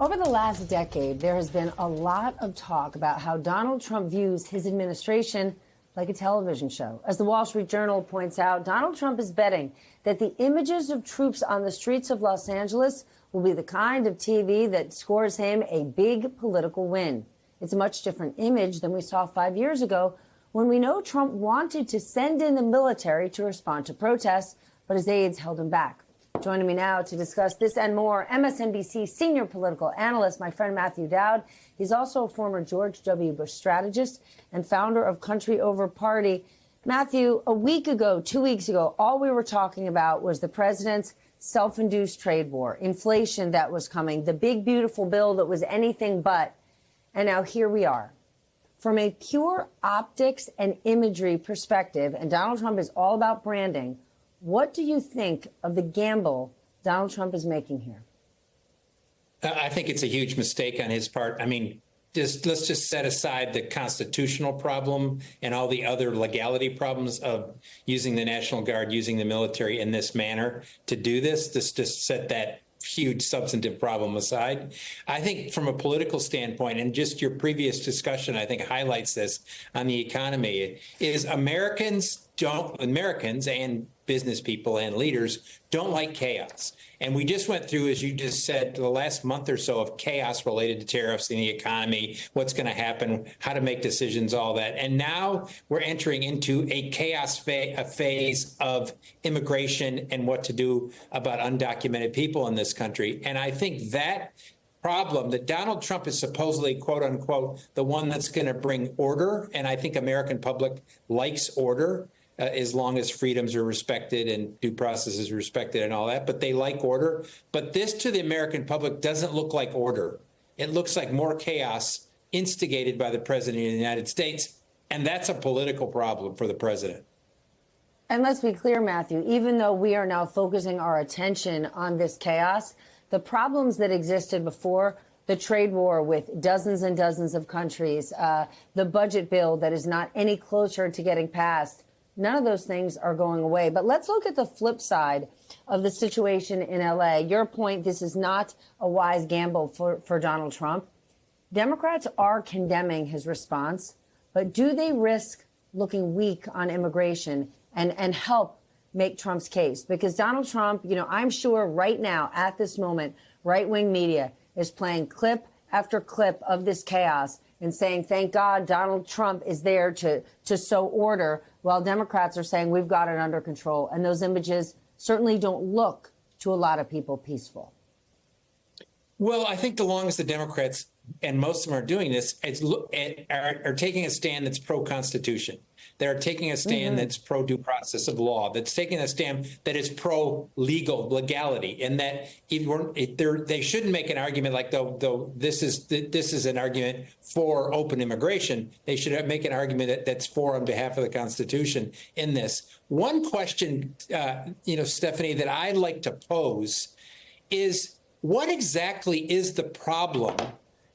Over the last decade, there has been a lot of talk about how Donald Trump views his administration like a television show. As the Wall Street Journal points out, Donald Trump is betting that the images of troops on the streets of Los Angeles will be the kind of TV that scores him a big political win. It's a much different image than we saw 5 years ago when we know Trump wanted to send in the military to respond to protests, but his aides held him back. Joining me now to discuss this and more, MSNBC senior political analyst, my friend Matthew Dowd. He's also a former George W. Bush strategist and founder of Country Over Party. Matthew, a week ago, 2 weeks ago, all we were talking about was the president's self-induced trade war, inflation that was coming, the big, beautiful bill that was anything but. And now here we are. From a pure optics and imagery perspective, and Donald Trump is all about branding, what do you think of the gamble Donald Trump is making here? I think it's a huge mistake on his part. I mean, let's just set aside the constitutional problem and all the other legality problems of using the National Guard, using the military in this manner to do this. Just set that huge substantive problem aside. I think from a political standpoint, and just your previous discussion, I think highlights this on the economy, is Americans and business people and leaders don't like chaos. And we just went through, as you just said, the last month or so of chaos related to tariffs in the economy, what's going to happen, how to make decisions, all that. And now we're entering into a chaos phase of immigration and what to do about undocumented people in this country. And I think that problem that Donald Trump is supposedly, quote unquote, the one that's going to bring order. And I think American public likes order. As long as freedoms are respected and due process is respected and all that, but they like order. But this to the American public doesn't look like order. It looks like more chaos instigated by the president of the United States. And that's a political problem for the president. And let's be clear, Matthew, even though we are now focusing our attention on this chaos, the problems that existed before, the trade war with dozens and dozens of countries, the budget bill that is not any closer to getting passed, none of those things are going away. But let's look at the flip side of the situation in L.A. Your point, this is not a wise gamble for Donald Trump. Democrats are condemning his response, but do they risk looking weak on immigration and help make Trump's case? Because Donald Trump, I'm sure right now at this moment, right-wing media is playing clip after clip of this chaos and saying, thank God Donald Trump is there to sow order, while Democrats are saying we've got it under control. And those images certainly don't look to a lot of people peaceful. Well, I think the longest the Democrats, and most of them are doing this, are taking a stand that's pro-Constitution. They're taking a stand that's pro-due process of law, that's taking a stand that is pro-legality, and that they shouldn't make an argument like, though this is an argument for open immigration. They should make an argument that's for on behalf of the Constitution in this. One question, Stephanie, that I'd like to pose is, what exactly is the problem,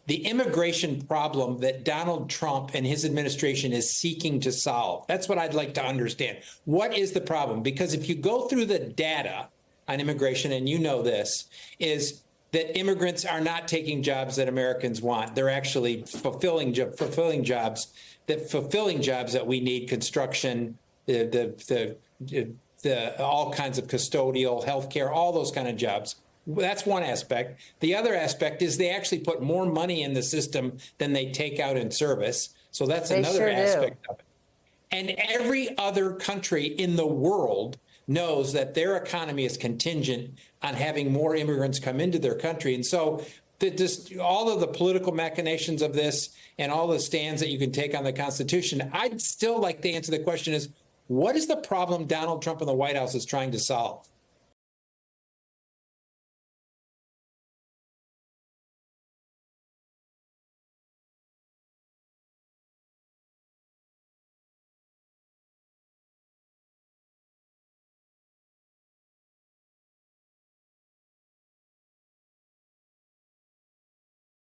the immigration problem that Donald Trump and his administration is seeking to solve? That's what I'd like to understand. What is the problem? Because if you go through the data on immigration, and you know this, is that immigrants are not taking jobs that Americans want. They're actually fulfilling jobs that we need: construction, the all kinds of custodial, healthcare, all those kind of jobs. That's one aspect. The other aspect is they actually put more money in the system than they take out in service. So that's another aspect of it. And every other country in the world knows that their economy is contingent on having more immigrants come into their country. And so all of the political machinations of this and all the stands that you can take on the Constitution, I'd still like to answer the question is, what is the problem Donald Trump and the White House is trying to solve?